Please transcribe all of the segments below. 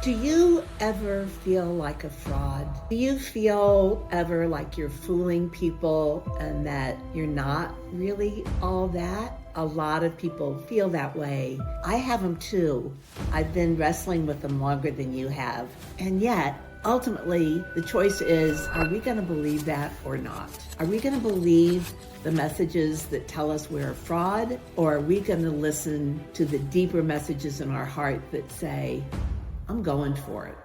Do you ever feel like a fraud? Do you feel ever like you're fooling people and that you're not really all that? A lot of people feel that way. I have them too. I've been wrestling with them longer than you have. And yet, ultimately, the choice is, are we going to believe that or not? Are we going to believe the messages that tell us we're a fraud? Or are we going to listen to the deeper messages in our heart that say, I'm going for it?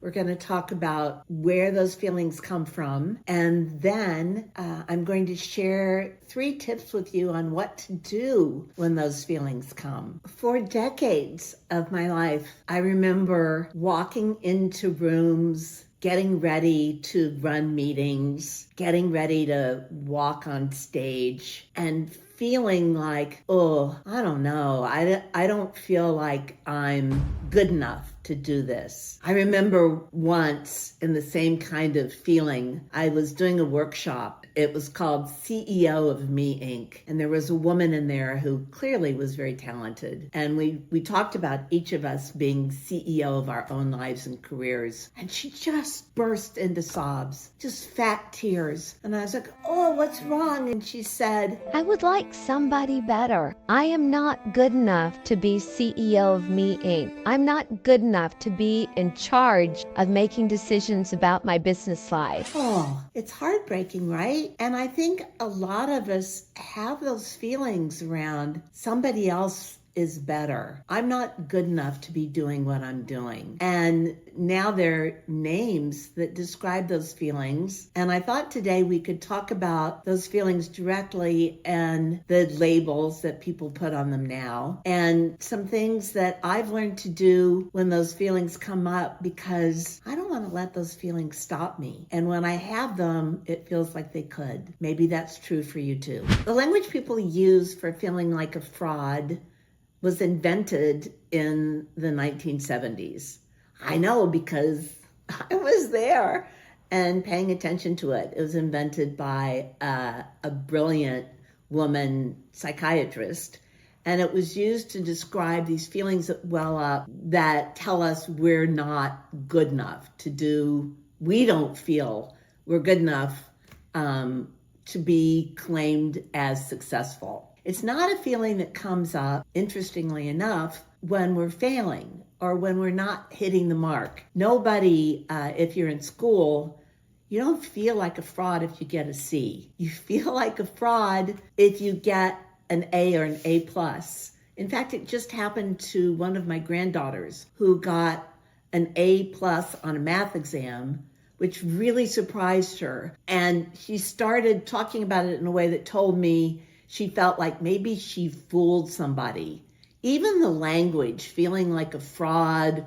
We're going to talk about where those feelings come from, and then I'm going to share 3 tips with you on what to do when those feelings come. For decades of my life, I remember walking into rooms, getting ready to run meetings, getting ready to walk on stage, and feeling like, oh, I don't know, I don't feel like I'm good enough to do this. I remember once in the same kind of feeling, I was doing a workshop. It was called CEO of Me, Inc. And there was a woman in there who clearly was very talented. And we talked about each of us being CEO of our own lives and careers. And she just burst into sobs, just fat tears. And I was like, oh, what's wrong? And she said, I would like somebody better. I am not good enough to be CEO of Me, Inc. I'm not good enough to be in charge of making decisions about my business life. Oh, it's heartbreaking, right? And I think a lot of us have those feelings around somebody else is better. I'm not good enough to be doing what I'm doing. And now there are names that describe those feelings. And I thought today we could talk about those feelings directly and the labels that people put on them now, and some things that I've learned to do when those feelings come up, because I don't want to let those feelings stop me. And when I have them, it feels like they could. Maybe that's true for you too. The language people use for feeling like a fraud was invented in the 1970s. I know because I was there and paying attention to it. It was invented by a brilliant woman psychiatrist, and it was used to describe these feelings that well up that tell us we're not good enough to do, we don't feel we're good enough to be claimed as successful. It's not a feeling that comes up, interestingly enough, when we're failing or when we're not hitting the mark. Nobody, if you're in school, you don't feel like a fraud if you get a C. You feel like a fraud if you get an A or an A plus. In fact, it just happened to one of my granddaughters who got an A plus on a math exam, which really surprised her. And she started talking about it in a way that told me she felt like maybe she fooled somebody. Even the language, feeling like a fraud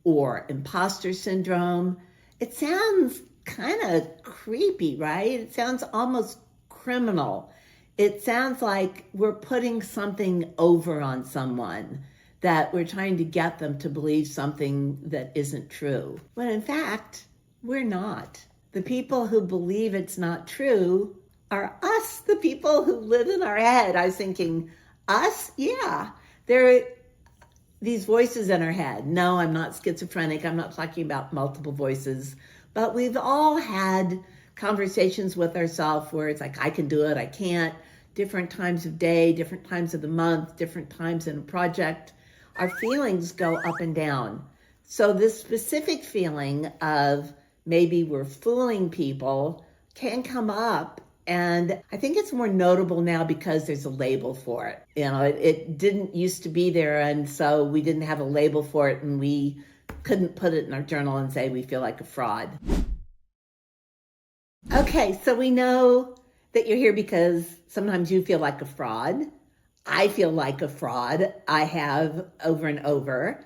or imposter syndrome, it sounds kind of creepy, right? It sounds almost criminal. It sounds like we're putting something over on someone, that we're trying to get them to believe something that isn't true. When in fact, we're not. The people who believe it's not true are us, the people who live in our head. I was thinking, us? Yeah. There are these voices in our head. No, I'm not schizophrenic. I'm not talking about multiple voices. But we've all had conversations with ourselves where it's like, I can do it, I can't. Different times of day, different times of the month, different times in a project. Our feelings go up and down. So this specific feeling of maybe we're fooling people can come up. And I think it's more notable now because there's a label for it. You know, it didn't used to be there, and so we didn't have a label for it, and we couldn't put it in our journal and say we feel like a fraud. Okay, so we know that you're here because sometimes you feel like a fraud. I feel like a fraud. I have over and over.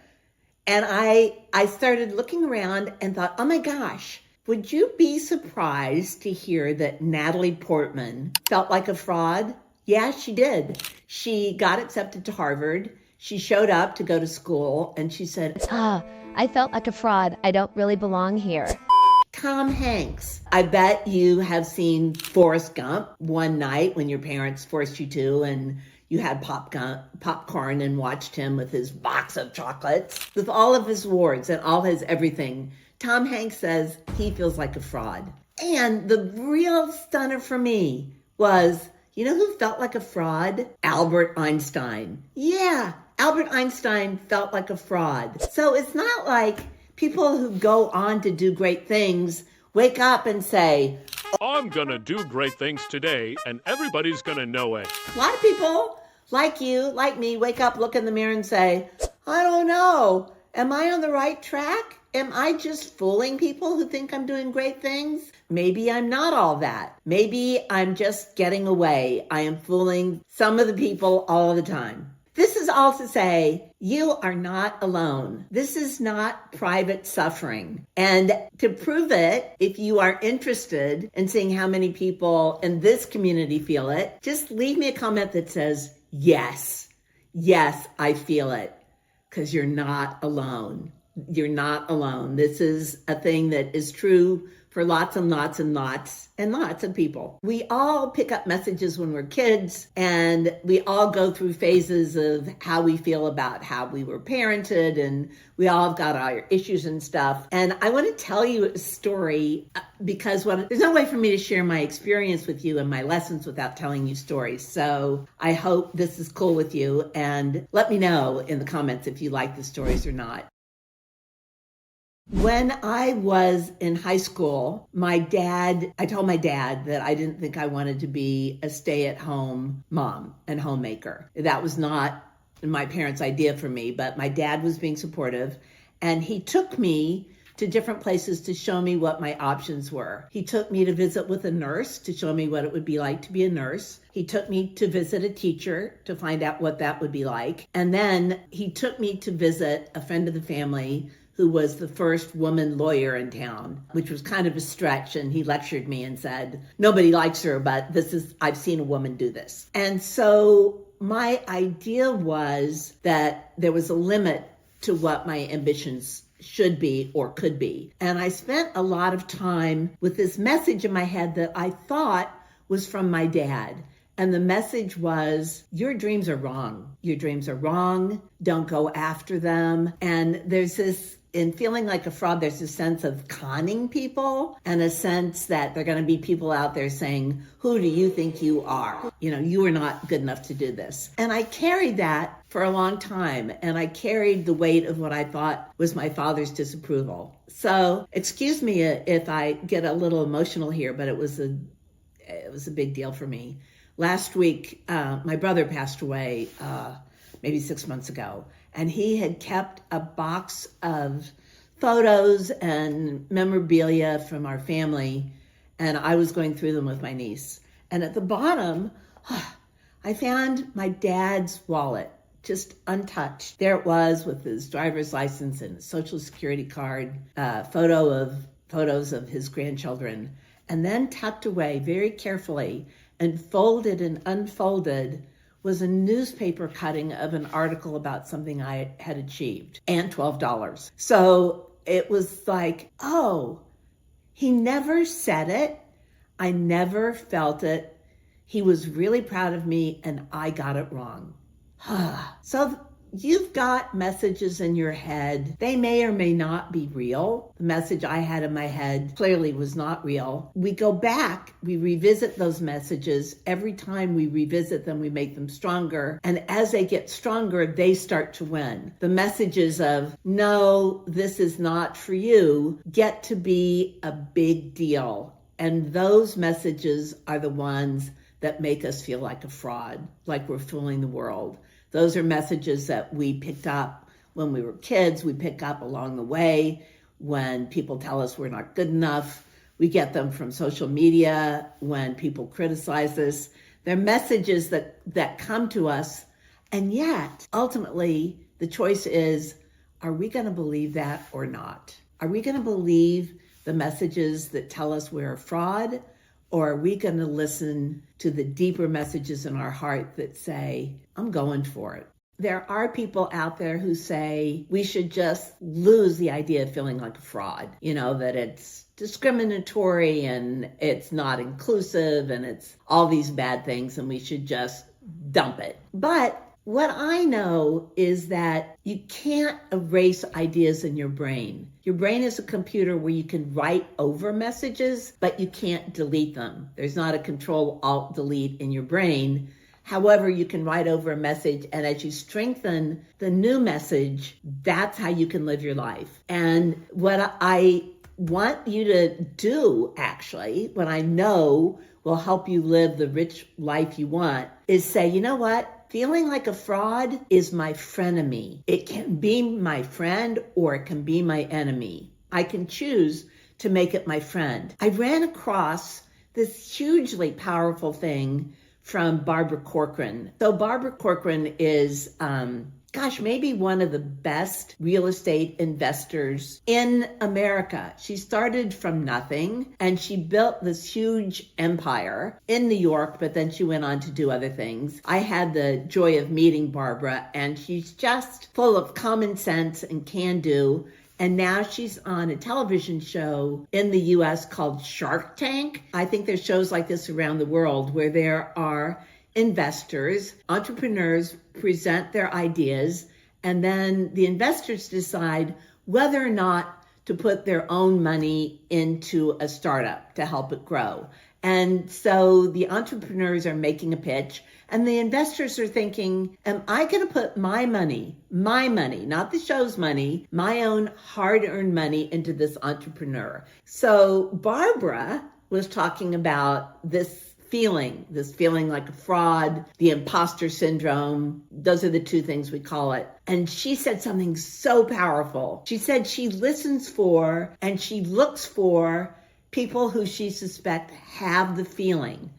And I started looking around and thought, oh my gosh, would you be surprised to hear that Natalie Portman felt like a fraud? Yeah, she did. She got accepted to Harvard. She showed up to go to school and she said, I felt like a fraud. I don't really belong here. Tom Hanks. I bet you have seen Forrest Gump one night when your parents forced you to, and you had popcorn and watched him with his box of chocolates, with all of his awards and all his everything. Tom Hanks says he feels like a fraud. And the real stunner for me was, you know who felt like a fraud? Albert Einstein. Yeah, Albert Einstein felt like a fraud. So it's not like people who go on to do great things wake up and say, I'm gonna do great things today, and everybody's gonna know it. a lot of people like you, like me, wake up, look in the mirror and say, I don't know. Am I on the right track? Am I just fooling people who think I'm doing great things? Maybe I'm not all that. Maybe I'm just getting away. I am fooling some of the people all the time. This is all to say, you are not alone. This is not private suffering. And to prove it, if you are interested in seeing how many people in this community feel it, just leave me a comment that says, yes, I feel it, because you're not alone. You're not alone. This is a thing that is true for lots and lots and lots and lots of people. We all pick up messages when we're kids, and we all go through phases of how we feel about how we were parented, and we all have got our issues and stuff. And I want to tell you a story because there's no way for me to share my experience with you and my lessons without telling you stories. So I hope this is cool with you, and let me know in the comments if you like the stories or not. When I was in high school, I told my dad that I didn't think I wanted to be a stay-at-home mom and homemaker. That was not my parents' idea for me, but my dad was being supportive, and he took me to different places to show me what my options were. He took me to visit with a nurse to show me what it would be like to be a nurse. He took me to visit a teacher to find out what that would be like. And then he took me to visit a friend of the family who was the first woman lawyer in town, which was kind of a stretch. And he lectured me and said, nobody likes her, but I've seen a woman do this. And so my idea was that there was a limit to what my ambitions should be or could be. And I spent a lot of time with this message in my head that I thought was from my dad. And the message was, your dreams are wrong. Your dreams are wrong. Don't go after them. And there's this, in feeling like a fraud, there's a sense of conning people and a sense that there are going to be people out there saying, who do you think you are? You are not good enough to do this. And I carried that for a long time. And I carried the weight of what I thought was my father's disapproval. So excuse me if I get a little emotional here, but it was a big deal for me. Last week, my brother passed away maybe 6 months ago, and he had kept a box of photos and memorabilia from our family, and I was going through them with my niece. And at the bottom, I found my dad's wallet, just untouched. There it was with his driver's license and his social security card, photos of his grandchildren, and then tucked away very carefully and folded and unfolded was a newspaper cutting of an article about something I had achieved, and $12. So it was like, oh, he never said it. I never felt it. He was really proud of me, and I got it wrong. So you've got messages in your head. They may or may not be real. The message I had in my head clearly was not real. We go back, we revisit those messages. Every time we revisit them, we make them stronger. And as they get stronger, they start to win. The messages of, no, this is not for you, get to be a big deal. And those messages are the ones that make us feel like a fraud, like we're fooling the world. Those are messages that we picked up when we were kids. We pick up along the way when people tell us we're not good enough. We get them from social media when people criticize us. They're messages that come to us. And yet, ultimately, the choice is, are we going to believe that or not? Are we going to believe the messages that tell us we're a fraud? Or are we going to listen to the deeper messages in our heart that say, I'm going for it? There are people out there who say we should just lose the idea of feeling like a fraud, that it's discriminatory and it's not inclusive and it's all these bad things and we should just dump it. But what I know is that you can't erase ideas in your brain. Your brain is a computer where you can write over messages, but you can't delete them. There's not a Control-Alt-Delete in your brain. However, you can write over a message, and as you strengthen the new message, that's how you can live your life. And what I want you to do, actually, what I know will help you live the rich life you want, is say, you know what? Feeling like a fraud is my frenemy. It can be my friend or it can be my enemy. I can choose to make it my friend. I ran across this hugely powerful thing from Barbara Corcoran. So Barbara Corcoran is, maybe one of the best real estate investors in America. She started from nothing and she built this huge empire in New York, but then she went on to do other things. I had the joy of meeting Barbara, and she's just full of common sense and can do. And now she's on a television show in the US called Shark Tank. I think there's shows like this around the world where there are investors, entrepreneurs present their ideas, and then the investors decide whether or not to put their own money into a startup to help it grow. And so the entrepreneurs are making a pitch, and the investors are thinking, am I going to put my money, not the show's money, my own hard-earned money into this entrepreneur? So Barbara was talking about this feeling like a fraud, the imposter syndrome. Those are the two things we call it. And she said something so powerful. She said she listens for and she looks for people who she suspects have the feeling.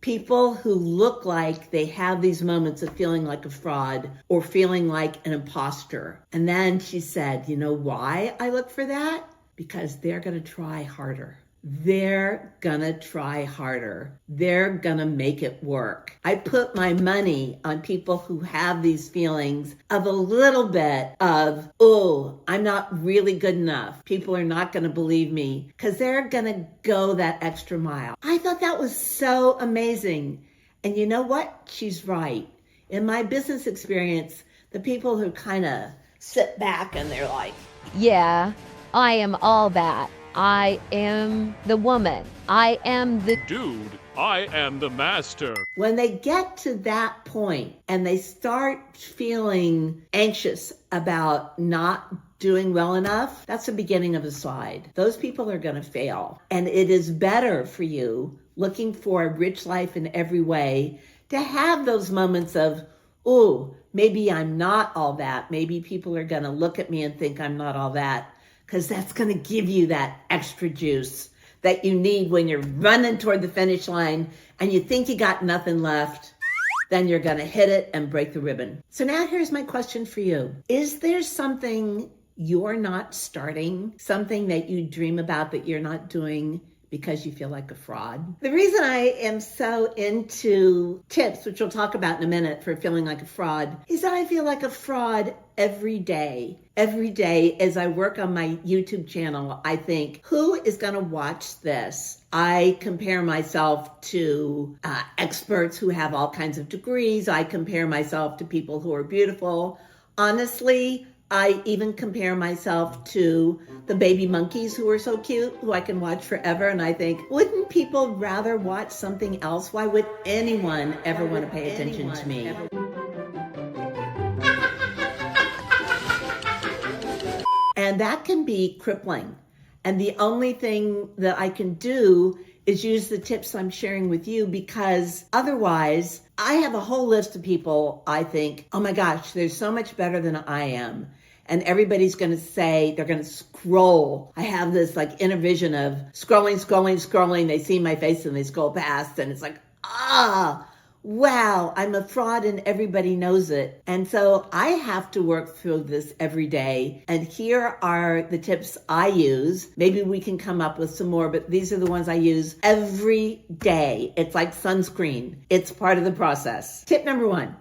People who look like they have these moments of feeling like a fraud or feeling like an imposter. And then she said, you know why I look for that? Because they're going to try harder. They're gonna try harder. They're gonna make it work. I put my money on people who have these feelings of a little bit of, oh, I'm not really good enough. People are not gonna believe me, because they're gonna go that extra mile. I thought that was so amazing. And you know what? She's right. In my business experience, the people who kind of sit back and they're like, Yeah, I am all that. I am the woman. I am the Dude, I am the master. when they get to that point and they start feeling anxious about not doing well enough, that's the beginning of a slide. Those people are going to fail. And it is better for you, looking for a rich life in every way, to have those moments of, oh, maybe I'm not all that. Maybe people are going to look at me and think I'm not all that. Because that's going to give you that extra juice that you need when you're running toward the finish line and you think you got nothing left. Then you're going to hit it and break the ribbon. So now here's my question for you. Is there something you're not starting? Something that you dream about that you're not doing because you feel like a fraud? The reason I am so into tips, which we'll talk about in a minute, for feeling like a fraud, is that I feel like a fraud every day. Every day as I work on my YouTube channel, I think, who is going to watch this? I compare myself to experts who have all kinds of degrees. I compare myself to people who are beautiful. Honestly, I even compare myself to the baby monkeys who are so cute, who I can watch forever. And I think, wouldn't people rather watch something else? Why would anyone ever want to pay attention to me? And that can be crippling. And the only thing that I can do is use the tips I'm sharing with you, because otherwise I have a whole list of people I think, oh my gosh, they're so much better than I am. And everybody's going to say, they're going to scroll. I have this like inner vision of scrolling. They see my face and they scroll past. And it's like, wow, I'm a fraud and everybody knows it. And so I have to work through this every day. And here are the tips I use. Maybe we can come up with some more, but these are the ones I use every day. It's like sunscreen. It's part of the process. Tip number 1.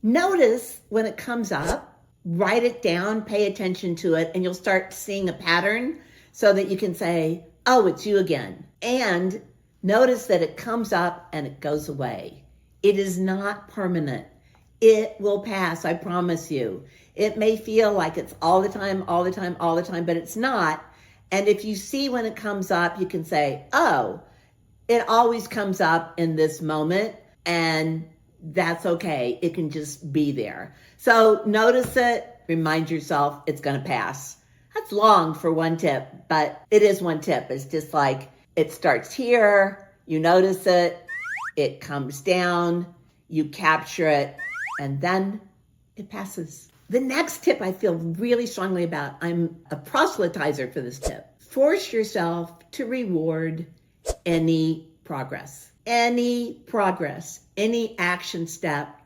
Notice when it comes up, write it down, pay attention to it, and you'll start seeing a pattern so that you can say, oh, it's you again. And notice that it comes up and it goes away. It is not permanent. It will pass, I promise you. It may feel like it's all the time, but it's not. And if you see when it comes up, you can say, oh, it always comes up in this moment, and that's okay. It can just be there. So notice it, remind yourself it's going to pass. That's long for one tip, but it is one tip. It's just like it starts here, you notice it, it comes down, you capture it, and then it passes. The next tip I feel really strongly about, I'm a proselytizer for this tip. Force yourself to reward any progress. Any progress, any action step,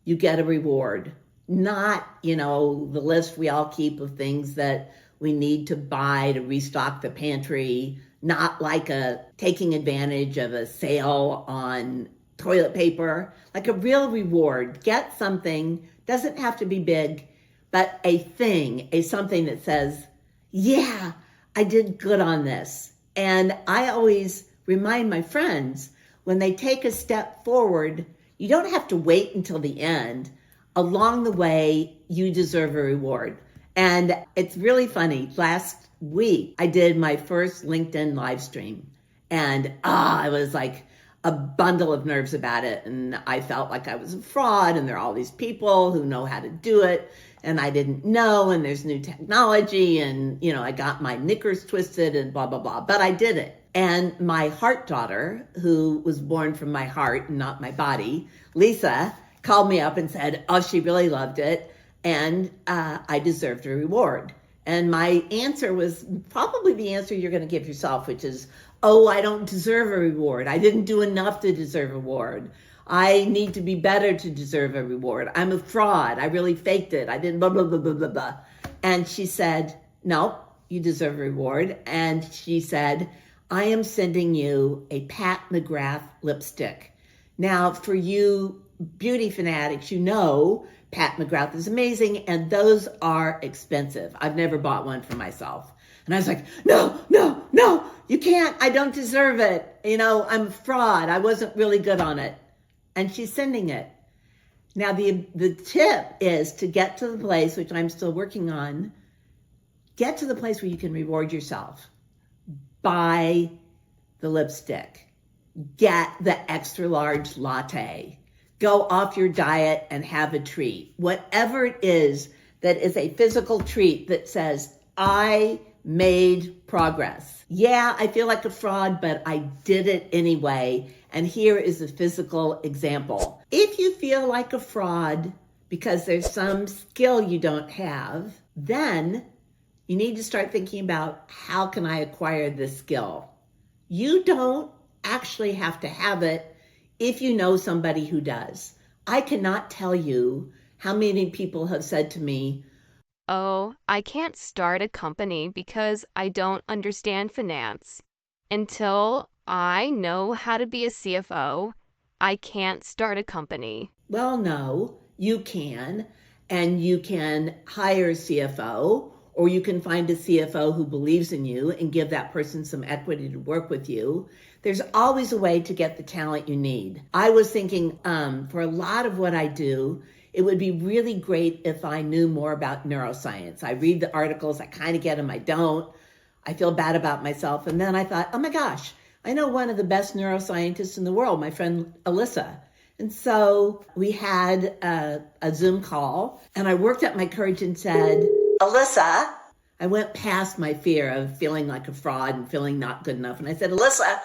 you get a reward. Not, the list we all keep of things that we need to buy to restock the pantry. Not like taking advantage of a sale on toilet paper. Like a real reward. Get something, doesn't have to be big, but something that says, yeah, I did good on this. And I always remind my friends, when they take a step forward, you don't have to wait until the end. Along the way, you deserve a reward. And it's really funny. Last week, I did my first LinkedIn live stream. And I was like a bundle of nerves about it. And I felt like I was a fraud. And there are all these people who know how to do it. And I didn't know. And there's new technology. And, I got my knickers twisted and blah, blah, blah. But I did it. And my heart daughter, who was born from my heart and not my body, Lisa, called me up and said, oh, she really loved it. And I deserved a reward. And my answer was probably the answer you're going to give yourself, which is, oh, I don't deserve a reward. I didn't do enough to deserve a reward. I need to be better to deserve a reward. I'm a fraud. I really faked it. I didn't blah, blah, blah, blah, blah, blah. And she said, no, you deserve a reward. And she said, I am sending you a Pat McGrath lipstick. Now, for you beauty fanatics, Pat McGrath is amazing, and those are expensive. I've never bought one for myself. And I was like, no, you can't. I don't deserve it. I'm a fraud. I wasn't really good on it. And she's sending it. Now, the tip is to get to the place, which I'm still working on, get to the place where you can reward yourself. Buy the lipstick. Get the extra large latte. Go off your diet and have a treat. Whatever it is that is a physical treat that says, I made progress. Yeah, I feel like a fraud, but I did it anyway. And here is a physical example. If you feel like a fraud because there's some skill you don't have, then you need to start thinking about, how can I acquire this skill? You don't actually have to have it if you know somebody who does. I cannot tell you how many people have said to me, oh, I can't start a company because I don't understand finance. Until I know how to be a CFO, I can't start a company. Well, no, you can. And you can hire a CFO, or you can find a CFO who believes in you and give that person some equity to work with you. There's always a way to get the talent you need. I was thinking for a lot of what I do, it would be really great if I knew more about neuroscience. I read the articles, I kind of get them, I don't. I feel bad about myself. And then I thought, oh my gosh, I know one of the best neuroscientists in the world, my friend Alyssa. And so we had a Zoom call, and I worked up my courage and said, Alyssa, I went past my fear of feeling like a fraud and feeling not good enough. And I said, Alyssa,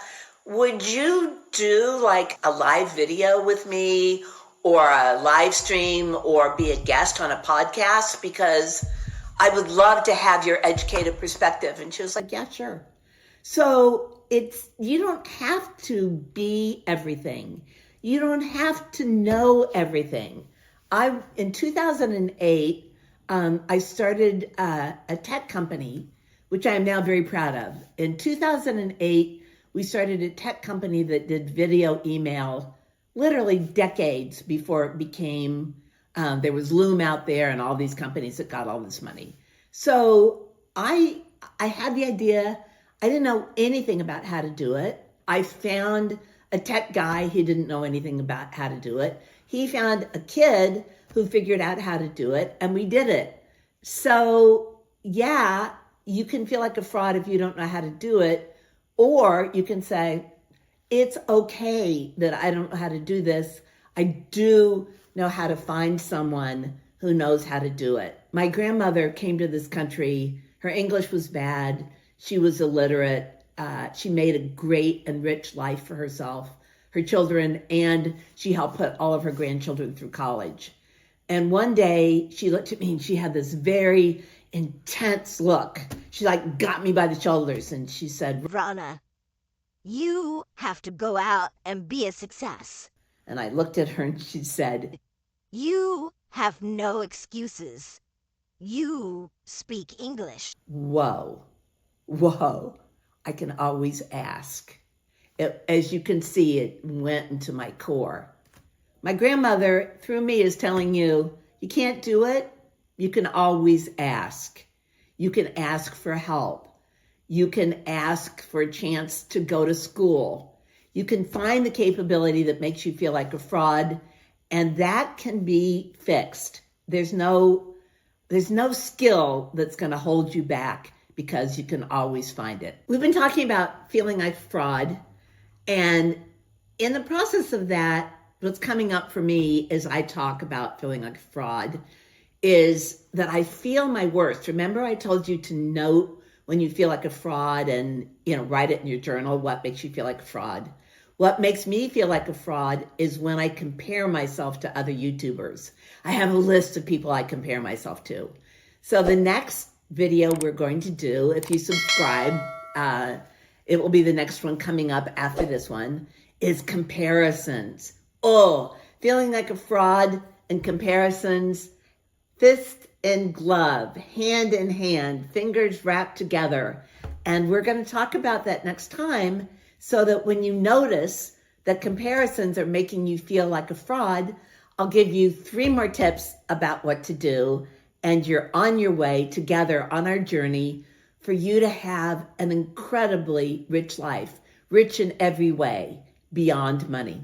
would you do like a live video with me or a live stream or be a guest on a podcast? Because I would love to have your educated perspective. And she was like, yeah, sure. So you don't have to be everything. You don't have to know everything. In 2008, I started a tech company, which I am now very proud of. In 2008, we started a tech company that did video email literally decades before it became There was Loom out there and all these companies that got all this money. So I had the idea. I didn't know anything about how to do it. I found a tech guy who didn't know anything about how to do it. He found a kid who figured out how to do it, and we did it. So yeah, you can feel like a fraud if you don't know how to do it, or you can say, it's okay that I don't know how to do this. I do know how to find someone who knows how to do it. My grandmother came to this country. Her English was bad. She was illiterate. She made a great and rich life for herself, her children, and she helped put all of her grandchildren through college. And one day she looked at me and she had this very intense look. She like got me by the shoulders and she said, Rana, you have to go out and be a success. and I looked at her and she said, You have no excuses. You speak English. whoa, I can always ask. As you can see, it went into my core. My grandmother, through me, is telling you, you can't do it. You can always ask. You can ask for help. You can ask for a chance to go to school. You can find the capability that makes you feel like a fraud, and that can be fixed. There's no skill that's going to hold you back because you can always find it. We've been talking about feeling like fraud, and in the process of that, what's coming up for me as I talk about feeling like fraud is that I feel my worst. Remember I told you to note when you feel like a fraud and, write it in your journal, what makes you feel like a fraud. What makes me feel like a fraud is when I compare myself to other YouTubers. I have a list of people I compare myself to. So the next video we're going to do, if you subscribe, it will be the next one coming up after this one, is comparisons. Oh, feeling like a fraud and comparisons, fist and glove, hand in hand, fingers wrapped together. And we're going to talk about that next time so that when you notice that comparisons are making you feel like a fraud, I'll give you 3 more tips about what to do. And you're on your way together on our journey for you to have an incredibly rich life, rich in every way, beyond money.